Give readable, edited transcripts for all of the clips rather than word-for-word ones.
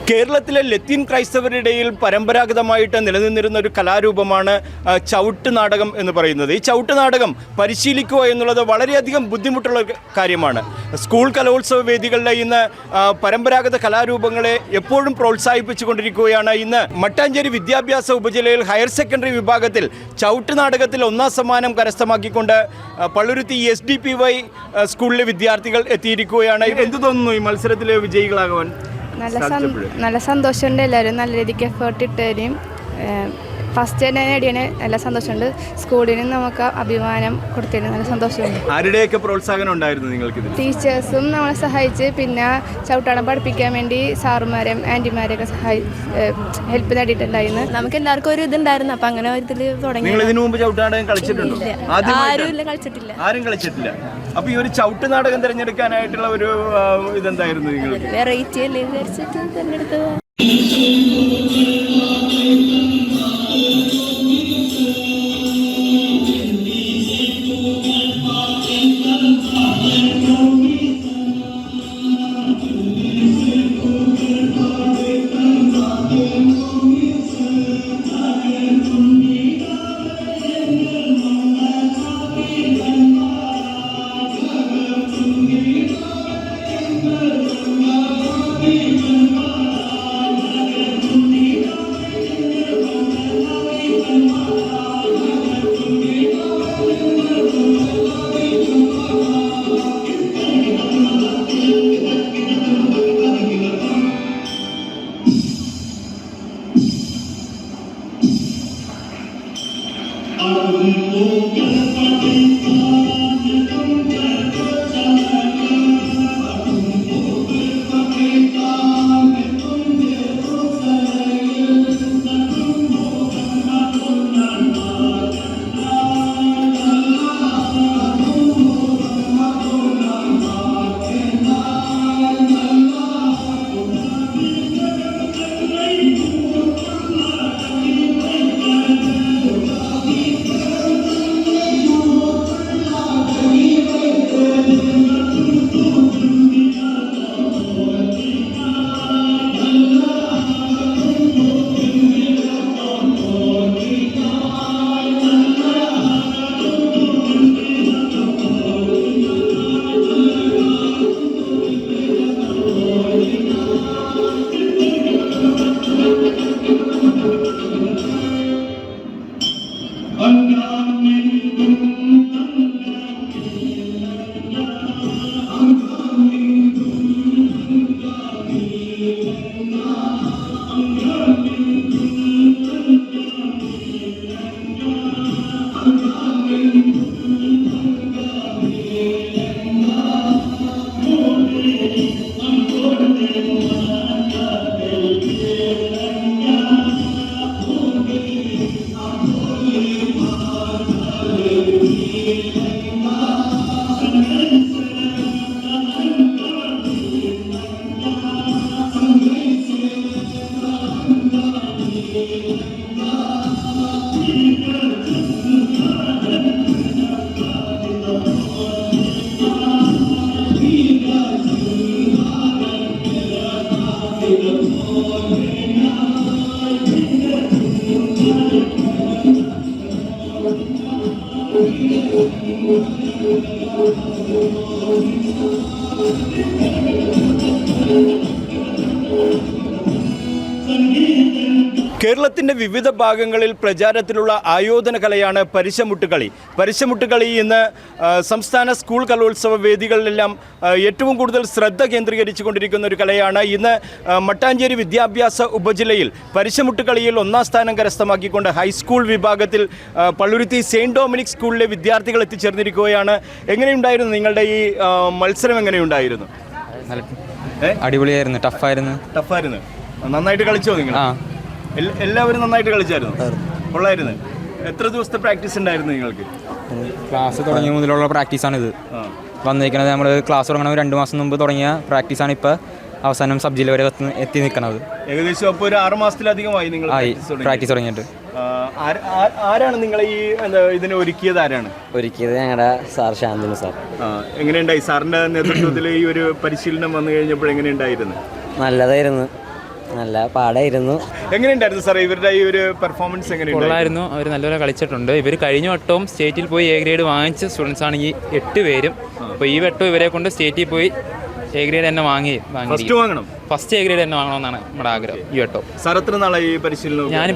കേരളത്തിലെ ലത്തീൻ ക്രൈസ്തവരുടെയിൽ പരമ്പരാഗതമായിട്ട് നിലനിന്നിരുന്ന ഒരു കലാരൂപമാണ് ചവിട്ട് നാടകം എന്ന് പറയുന്നത്. ഈ ചവിട്ട് നാടകം പരിശീലിക്കുക എന്നുള്ളത് വളരെയധികം ബുദ്ധിമുട്ടുള്ള കാര്യമാണ്. സ്കൂൾ കലോത്സവ വേദികളിലെ ഇന്ന് പരമ്പരാഗത കലാരൂപങ്ങളെ എപ്പോഴും പ്രോത്സാഹിപ്പിച്ചുകൊണ്ടിരിക്കുകയാണ്. ഇന്ന് മട്ടാഞ്ചേരി വിദ്യാഭ്യാസ ഉപജില്ലയിൽ ഹയർ സെക്കൻഡറി വിഭാഗത്തിൽ ചവിട്ട് നാടകത്തിൽ 1ാം സമ്മാനം കരസ്ഥമാക്കിക്കൊണ്ട് പള്ളുരുത്തി SDPY സ്കൂളിലെ വിദ്യാർത്ഥികൾ എത്തിയിരിക്കുകയാണ്. എന്ത് തോന്നുന്നു ഈ മത്സരത്തിലെ വിജയികളാകുവാൻ? നല്ല സന്തോഷമുണ്ട്. എല്ലാവരും നല്ല രീതിക്ക് എഫേർട്ട് ഇട്ടവരെയും ഫസ്റ്റ് തന്നെ നേടിയതിന് നല്ല സന്തോഷമുണ്ട്. സ്കൂളിന് നമുക്ക് അഭിമാനം കൊടുത്തതിന് നല്ല സന്തോഷമുണ്ട്. ആരുടെയൊക്കെ പ്രോത്സാഹനം ഉണ്ടായിരുന്നു നിങ്ങൾക്ക്? ടീച്ചേഴ്സും നമ്മളെ സഹായിച്ച്, പിന്നെ ചവിട്ടാടം പഠിപ്പിക്കാൻ വേണ്ടി സാറുമാരും ആൻറ്റിമാരെയൊക്കെ ഹെൽപ്പ് നേടിയിട്ടുണ്ടായിരുന്നു. നമുക്ക് എല്ലാവർക്കും ഒരു ഇതുണ്ടായിരുന്നു. അപ്പം അങ്ങനെ ഒരു ഇതിൽ തുടങ്ങി. നിങ്ങൾ ഇതിനു മുമ്പ് ചവിട്ടാടകം കളിച്ചിട്ടുണ്ടോ? ആരും കളിച്ചിട്ടില്ല. ആരും കളിച്ചിട്ടില്ല. അപ്പൊ ഈ ഒരു ചവിട്ട് നാടകം തിരഞ്ഞെടുക്കാനായിട്ടുള്ള ഒരു ഇതെന്തായിരുന്നു നിങ്ങൾക്ക്? വെറൈറ്റി അല്ലേ വിചാരിച്ചിട്ട് തിരഞ്ഞെടുത്തത്. കേരളത്തിൻ്റെ വിവിധ ഭാഗങ്ങളിൽ പ്രചാരത്തിലുള്ള ആയോധന കലയാണ് പരിശമുട്ടുകളി. പരിശമുട്ടുകളി ഇന്ന് സംസ്ഥാന സ്കൂൾ കലോത്സവ വേദികളിലെല്ലാം ഏറ്റവും കൂടുതൽ ശ്രദ്ധ കേന്ദ്രീകരിച്ചു കൊണ്ടിരിക്കുന്ന ഒരു കലയാണ്. ഇന്ന് മട്ടാഞ്ചേരി വിദ്യാഭ്യാസ ഉപജില്ലയിൽ പരിശമുട്ടുകളിയിൽ 1ാം സ്ഥാനം കരസ്ഥമാക്കിക്കൊണ്ട് ഹൈസ്കൂൾ വിഭാഗത്തിൽ പള്ളുരുത്തി സെയിൻറ്റ് ഡൊമിനിക് സ്കൂളിലെ വിദ്യാർത്ഥികൾ എത്തിച്ചേർന്നിരിക്കുകയാണ്. എങ്ങനെയുണ്ടായിരുന്നു നിങ്ങളുടെ ഈ മത്സരം? എങ്ങനെയുണ്ടായിരുന്നു? അടിപൊളിയായിരുന്നു. ടഫായിരുന്നു. നന്നായിട്ട് കളിച്ചോ നിങ്ങൾ? എല്ലാവരും നന്നായിട്ട് കളിച്ചായിരുന്നു? കൊള്ളായിരുന്നു. എത്ര ദിവസത്തെ പ്രാക്ടീസ് ഉണ്ടായിരുന്നു നിങ്ങൾക്ക്? ക്ലാസ് തുടങ്ങിയ മുതലുള്ള പ്രാക്ടീസാണിത്. വന്നിരിക്കുന്നത് നമ്മൾ ക്ലാസ് തുടങ്ങണ 2 മാസം മുമ്പ് തുടങ്ങിയ പ്രാക്ടീസാണ് ഇപ്പോൾ അവസാനം സബ് ജില്ല വരെ എത്തി നിൽക്കുന്നത്. ഏകദേശം അപ്പോൾ ഒരു 6 മാസത്തിലധികമായി നിങ്ങൾ പ്രാക്ടീസ് തുടങ്ങിയിട്ട്. ആരാണ് നിങ്ങൾ ഈ ഇതിനെ ഒരുക്കിയത്? ഒരുക്കിയത് ഞങ്ങളുടെ സാർ ശാന്തനു സാർ. എങ്ങനെയുണ്ടായി സാറിന്റെ നേതൃത്വത്തിൽ ഈ ഒരു പരിശീലനം വന്നു കഴിഞ്ഞപ്പോൾ? എങ്ങനെയുണ്ടായിരുന്നു? നല്ലതായിരുന്നു. നല്ല പാടായിരുന്നു. എങ്ങനെയുണ്ടായിരുന്നു സാറേ ഇവരുടെ ഈ ഒരു പെർഫോമൻസ്? കൊള്ളായിരുന്നു. അവർ നല്ലപോലെ കളിച്ചിട്ടുണ്ട്. ഇവർ കഴിഞ്ഞ വട്ടവും സ്റ്റേറ്റിൽ പോയി എ ഗ്രേഡ് വാങ്ങിച്ച സ്റ്റുഡൻസ് ആണ് ഈ 8 പേരും. അപ്പോൾ ഈ വട്ടം ഇവരെ കൊണ്ട് സ്റ്റേറ്റിൽ പോയി എ ഗ്രേഡ് തന്നെ ഫസ്റ്റ് എ ഗ്രേഡ് തന്നെ വാങ്ങണമെന്നാണ് നമ്മുടെ ആഗ്രഹം ഈ വട്ടം. സാർ എത്ര നാളായി ഈ പരിശീലനം? ഞാൻ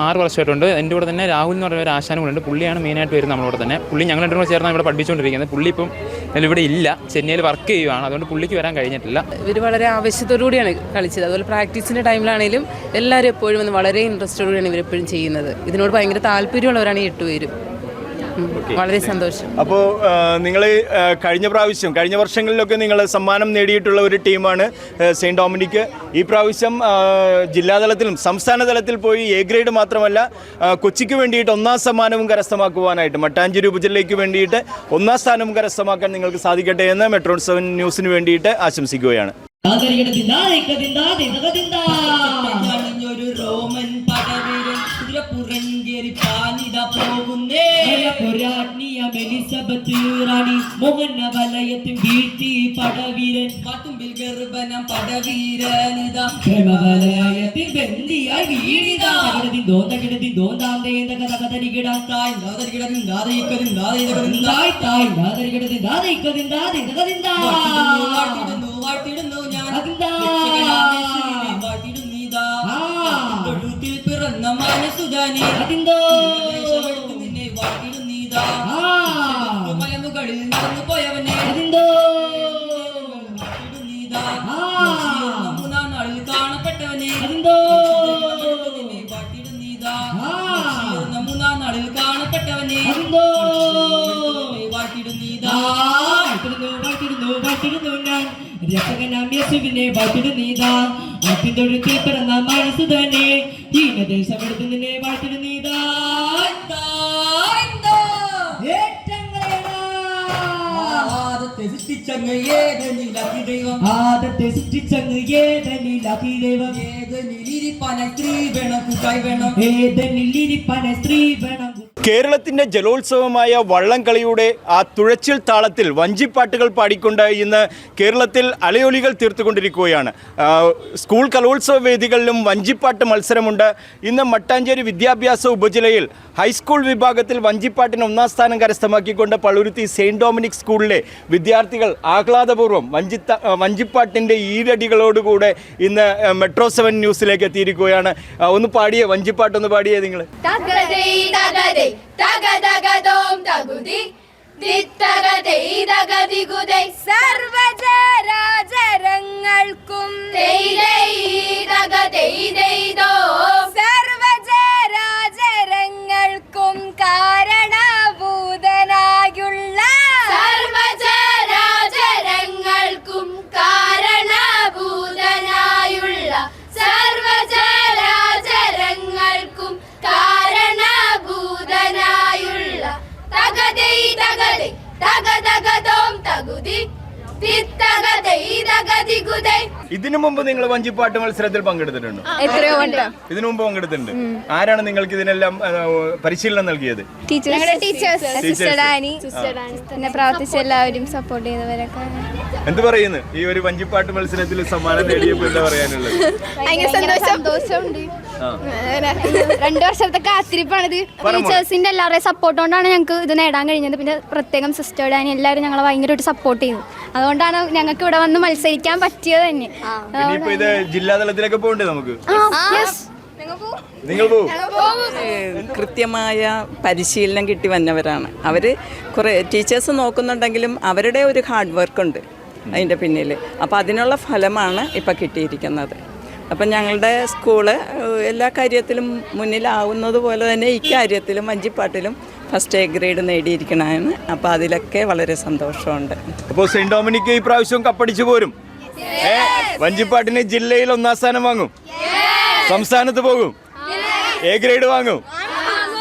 6 വർഷമായിട്ടുണ്ട്. എൻ്റെ കൂടെ തന്നെ രാഹുൽ എന്ന് പറയുന്ന ഒരു ആശാനും കൂടെ ഉണ്ട്. പുള്ളിയാണ് മെയിനായിട്ട് വരുന്നത് നമ്മളോട് തന്നെ. പുള്ളി ഞങ്ങൾ രണ്ടും കൂടെ ചേർന്നാണ് ഇവിടെ പഠിപ്പിച്ചുകൊണ്ടിരിക്കുന്നത്. പുള്ളി ഇപ്പം ഇവിടെ ഇല്ല, ചെന്നൈയിൽ വർക്ക് ചെയ്യുവാണ്. അതുകൊണ്ട് പുള്ളിക്ക് വരാൻ കഴിഞ്ഞിട്ടില്ല. ഇവർ വളരെ ആവശ്യത്തോടു കൂടിയാണ് കളിച്ചത്. അതുപോലെ പ്രാക്ടീസിൻ്റെ ടൈമിലാണെങ്കിലും എല്ലാവരും എപ്പോഴും വന്ന് വളരെ ഇൻട്രസ്റ്റോടുകൂടിയാണ് ഇവരെപ്പോഴും ചെയ്യുന്നത്. ഇതിനോട് ഭയങ്കര താല്പര്യമുള്ളവരാണ് ഈ 8 പേരും. വളരെ സന്തോഷം. അപ്പോൾ നിങ്ങൾ കഴിഞ്ഞ വർഷങ്ങളിലൊക്കെ നിങ്ങൾ സമ്മാനം നേടിയിട്ടുള്ള ഒരു ടീമാണ് സെയിൻറ്റ് ഡൊമിനിക്. ഈ പ്രാവശ്യം ജില്ലാതലത്തിലും സംസ്ഥാന തലത്തിൽ പോയി എ ഗ്രേഡ് മാത്രമല്ല കൊച്ചിക്ക് വേണ്ടിയിട്ട് 1ാം സമ്മാനവും കരസ്ഥമാക്കുവാനായിട്ട് മട്ടാഞ്ചേരി ഉപജില്ലയ്ക്ക് വേണ്ടിയിട്ട് 1ാം സ്ഥാനവും കരസ്ഥമാക്കാൻ നിങ്ങൾക്ക് സാധിക്കട്ടെ എന്ന് മെട്രോ 7 ന്യൂസിന് വേണ്ടിയിട്ട് ആശംസിക്കുകയാണ്. മോഹനവലയത്തിൽ വീഴ്ത്തി പടവീരൻ പാട്ടുമ്പിൽ ഗർഭനം പടവീരനിതാ ബന്ദിയായി വീണിതാ കിടതി ദോന്താന്തേന്ത കഥകരികിടാത്തായി നാദരികിടതിൻ ദാദയിക്കതിൻ ദാദയിക്കതിൻ തായ് നാദരികിടതിൻ ദാദയിക്കതിൻ ദാദയിക്കതിൻ വാഴ്ത്തിടുന്നു ഞാൻ വാഴ്ത്തിടുന്നീതാ തൊഴുത്തിൽ പിറന്ന മാനസുജാനി നിന്നെ വാഴ്ത്തിടുന്നീതാ മലമുകളിൽ നടന്നു പോയവനെ മൂന്നാം നാളിൽ കാണപ്പെട്ടവനെ നിന്നെ വാഴ്ത്തിടുന്നീതാ 3ാം നാളിൽ കാണപ്പെട്ടവനെ വാഴ്ത്തിടുന്നീതാ വാഴ്ത്തിടുന്നു ഞാൻ രക്ഷകനാം യേശുവിനെ വാഴ്ത്തിടുന്നീതാ പിന്തൊഴുത്തിൽ പിറന്ന മനസ്സുതന്നെ ഹീനദേശമെടുത്ത് നിന്നെ വാഴ്ത്തിടുന്നീതാ ആദത്തെ സൃഷ്ടിച്ചങ്ങ് ഏതനിലാക്കി ദൈവം ഏതനിലിരിപ്പാന സ്ത്രീ വേണം കുട്ടായി വേണം ഏതനിലിരിപ്പാന സ്ത്രീ വേണം. കേരളത്തിൻ്റെ ജലോത്സവമായ വള്ളംകളിയുടെ ആ തുഴച്ചിൽ താളത്തിൽ വഞ്ചിപ്പാട്ടുകൾ പാടിക്കൊണ്ട് ഇന്ന് കേരളത്തിൽ അലയൊലികൾ തീർത്തുകൊണ്ടിരിക്കുകയാണ്. സ്കൂൾ കലോത്സവ വേദികളിലും വഞ്ചിപ്പാട്ട് മത്സരമുണ്ട്. ഇന്ന് മട്ടാഞ്ചേരി വിദ്യാഭ്യാസ ഉപജില്ലയിൽ ഹൈസ്കൂൾ വിഭാഗത്തിൽ വഞ്ചിപ്പാട്ടിന് 1ാം സ്ഥാനം കരസ്ഥമാക്കിക്കൊണ്ട് പള്ളുരുത്തി സെയിൻറ്റ് ഡൊമിനിക് സ്കൂളിലെ വിദ്യാർത്ഥികൾ ആഹ്ലാദപൂർവ്വം വഞ്ചിപ്പാട്ടിൻ്റെ ഈരടികളോടുകൂടെ ഇന്ന് മെട്രോ 7 ന്യൂസിലേക്ക് എത്തിയിരിക്കുകയാണ്. ഒന്ന് പാടിയേ, വഞ്ചിപ്പാട്ടൊന്ന് പാടിയേ നിങ്ങൾ. സർവചരാചരങ്ങൾക്കും സർവചരാചരങ്ങൾക്കും കാരണഭൂതനായുള്ള സർവചരാചരങ്ങൾക്കും കാരണഭൂതനായുള്ള സർവചരാചരങ്ങൾക്കും കാരണഭൂതനായുള്ള തകതൈ തകതൈ തകതകതോം തകുതി ഇതിനു മുമ്പ് നിങ്ങൾ വഞ്ചിപ്പാട്ട് മത്സരത്തിൽ പങ്കെടുത്തിട്ടുണ്ടോ? എത്രയോ വട്ടം ഇതിനു മുമ്പ് പങ്കെടുത്തിട്ടുണ്ട്. ആരാണ് നിങ്ങൾക്ക് ഇതിനെല്ലാം പരിശീലനം നൽകിയത്? പിന്നെ പ്രവർത്തിച്ച എല്ലാവരും സപ്പോർട്ട് ചെയ്തവരൊക്കെ. എന്ത് പറയുന്നു ഈ ഒരു വഞ്ചിപ്പാട്ട് മത്സരത്തിൽ സമ്മാനം നേടിയപ്പോൾ എന്താ പറയാനുള്ളത്? സന്തോഷമുണ്ട്. 2 വർഷത്തെ കാത്തിരിപ്പാണിത്. ടീച്ചേഴ്സിന്റെ എല്ലാവരുടെയും സപ്പോർട്ട് കൊണ്ടാണ് ഞങ്ങൾക്ക് ഇത് നേടാൻ കഴിഞ്ഞത്. പിന്നെ പ്രത്യേകം സിസ്റ്റർ ഡാനി എല്ലാവരും ഞങ്ങളെ ഭയങ്കരമായിട്ട് സപ്പോർട്ട് ചെയ്തു. അതുകൊണ്ടാണ് ഞങ്ങൾക്ക് ഇവിടെ വന്ന് മത്സരിക്കാൻ പറ്റിയത് തന്നെ. ഇത് ജില്ലാതലത്തിലൊക്കെ പോകണ്ടേ നമുക്ക്? നിങ്ങൾ കൃത്യമായ പരിശീലനം കിട്ടി വന്നവരാണ് അവർ. കുറേ ടീച്ചേഴ്സ് നോക്കുന്നുണ്ടെങ്കിലും അവരുടെ ഒരു ഹാർഡ് വർക്ക് ഉണ്ട് അതിൻ്റെ പിന്നിൽ. അപ്പോൾ അതിനുള്ള ഫലമാണ് ഇപ്പം കിട്ടിയിരിക്കുന്നത്. അപ്പം ഞങ്ങളുടെ സ്കൂള് എല്ലാ കാര്യത്തിലും മുന്നിലാവുന്നത് പോലെ തന്നെ ഇക്കാര്യത്തിലും വഞ്ചിപ്പാട്ടിലും ഫസ്റ്റ് എ ഗ്രേഡ് നേടിയിരിക്കണമാണ്. അപ്പോൾ അതിലൊക്കെ വളരെ സന്തോഷമുണ്ട്. അപ്പോൾ സെയിൻറ്റ് ഡൊമിനിക് ഈ പ്രാവശ്യം കപ്പടിച്ചു പോരും. വഞ്ചിപ്പാട്ടിന് ജില്ലയിൽ 1ാം സ്ഥാനം വാങ്ങും, സംസ്ഥാനത്ത് പോകും, എ ഗ്രേഡ് വാങ്ങും,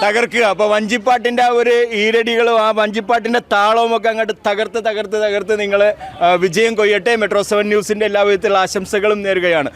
തകർക്കുക. അപ്പോൾ വഞ്ചിപ്പാട്ടിൻ്റെ ആ ഒരു ഈരടികളും ആ വഞ്ചിപ്പാട്ടിൻ്റെ താളവും ഒക്കെ അങ്ങോട്ട് തകർത്ത് നിങ്ങൾ വിജയം കൊയ്യട്ടെ. മെട്രോ 7 ന്യൂസിൻ്റെ എല്ലാ വിധത്തിലുള്ള ആശംസകളും നേരുകയാണ്.